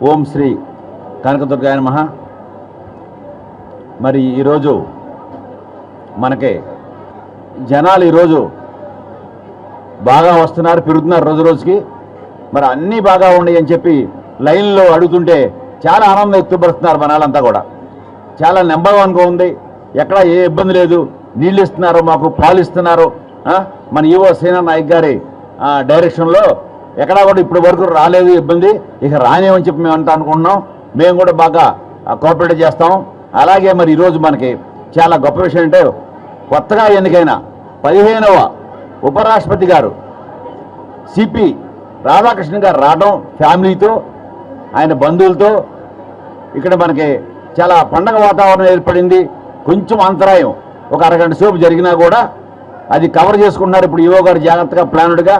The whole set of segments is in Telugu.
ఓం శ్రీ కనకదుర్గాయ నమః. మరి ఈరోజు మనకి జనాలు ఈరోజు బాగా వస్తున్నారు, పెరుగుతున్నారు రోజు రోజుకి. మరి అన్నీ బాగా ఉన్నాయి అని చెప్పి లైన్లో అడుగుతుంటే చాలా ఆనందం వ్యక్తపరుస్తున్నారు మన వాళ్ళంతా కూడా. చాలా నెంబర్ వన్గా ఉంది, ఎక్కడ ఏ ఇబ్బంది లేదు. నీళ్ళు ఇస్తున్నారు, మాకు పాలు ఇస్తున్నారు. మన ఈవో సేనా నాయక్ గారి డైరెక్షన్లో ఎక్కడా కూడా ఇప్పటి వరకు రాలేదు ఇబ్బంది, ఇక రానేమని చెప్పి మేము అంతా అనుకుంటున్నాం. మేము కూడా బాగా కోఆపరేట్ చేస్తాం. అలాగే మరి ఈరోజు మనకి చాలా గొప్ప విషయం అంటే, కొత్తగా ఎన్నికైన 15వ ఉపరాష్ట్రపతి గారు సిపి రాధాకృష్ణ గారు రావడం, ఫ్యామిలీతో ఆయన బంధువులతో ఇక్కడ మనకి చాలా పండగ వాతావరణం ఏర్పడింది. కొంచెం అంతరాయం ఒక అరగంట సేపు జరిగినా కూడా అది కవర్ చేసుకుంటున్నారు ఇప్పుడు ఈవో గారు జాగ్రత్తగా ప్లానుడ్గా.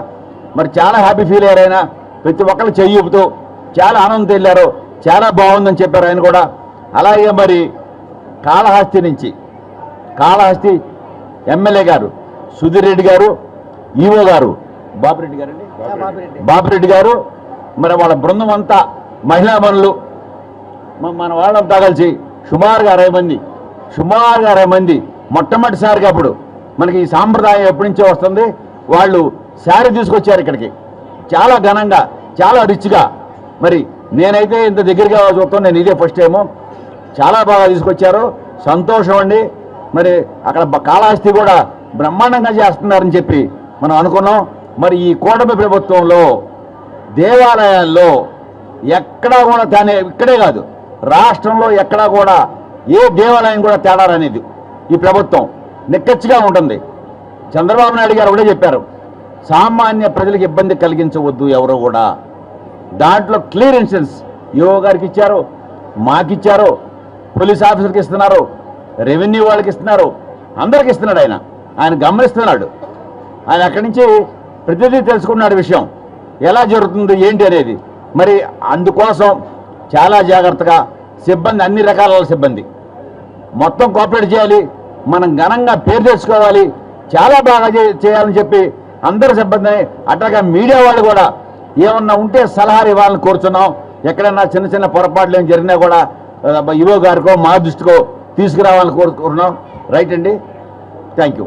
మరి చాలా హ్యాపీ ఫీల్ అయ్యారు ఆయన. ప్రతి ఒక్కరు చెయ్యిపుతూ చాలా ఆనందం వెళ్ళారు, చాలా బాగుందని చెప్పారు ఆయన కూడా. అలాగే మరి కాళహస్తి ఎమ్మెల్యే గారు సుధీర్ రెడ్డి గారు, ఈవో గారు బాపిరెడ్డి గారు, మరి వాళ్ళ బృందం అంతా మహిళా మనులు మన వాళ్ళంతా కలిసి సుమారుగా 60 మంది మొట్టమొదటిసారిగా అప్పుడు మనకి ఈ సాంప్రదాయం ఎప్పటి నుంచో వస్తుంది. వాళ్ళు శారీ తీసుకొచ్చారు ఇక్కడికి, చాలా ఘనంగా, చాలా రిచ్గా. మరి నేనైతే ఇంత దగ్గరగా చూస్తాను, నేను ఇదే ఫస్ట్ టైము. చాలా బాగా తీసుకొచ్చారు, సంతోషం అండి. మరి అక్కడ కాళహస్తి కూడా బ్రహ్మాండంగా చేస్తున్నారని చెప్పి మనం అనుకున్నాం. మరి ఈ కూటమి ప్రభుత్వంలో దేవాలయాల్లో ఎక్కడా కూడా ఇక్కడే కాదు, రాష్ట్రంలో ఎక్కడా కూడా ఏ దేవాలయం కూడా తేడా అనేది ఈ ప్రభుత్వం నిక్కచ్చిగా ఉంటుంది. చంద్రబాబు నాయుడు గారు ఒకటే చెప్పారు, సామాన్య ప్రజలకు ఇబ్బంది కలిగించవద్దు ఎవరు కూడా. దాంట్లో క్లియర్ ఇన్సెన్స్ ఈవో గారికి ఇచ్చారు, మాకిచ్చారు, పోలీస్ ఆఫీసర్కి ఇస్తున్నారు, రెవెన్యూ వాళ్ళకి ఇస్తున్నారు, అందరికి ఇస్తున్నాడు. ఆయన గమనిస్తున్నాడు. ఆయన అక్కడి నుంచి ప్రతిదీ తెలుసుకున్నాడు విషయం ఎలా జరుగుతుంది ఏంటి అనేది. మరి అందుకోసం చాలా జాగ్రత్తగా సిబ్బంది, అన్ని రకాల సిబ్బంది మొత్తం కోఆపరేట్ చేయాలి. మనం ఘనంగా పేరు తెచ్చుకోవాలి, చాలా బాగా చేయాలని చెప్పి అందరి సిబ్బంది, అట్లాగే మీడియా వాళ్ళు కూడా ఏమన్నా ఉంటే సలహాలు ఇవ్వాలని కోరుతున్నాం. ఎక్కడైనా చిన్న చిన్న పొరపాట్లు ఏం జరిగినా కూడా ఈవో గారికో మా దృష్టికో తీసుకురావాలని కోరుకుంటున్నాం. రైట్ అండి, థ్యాంక్ యూ.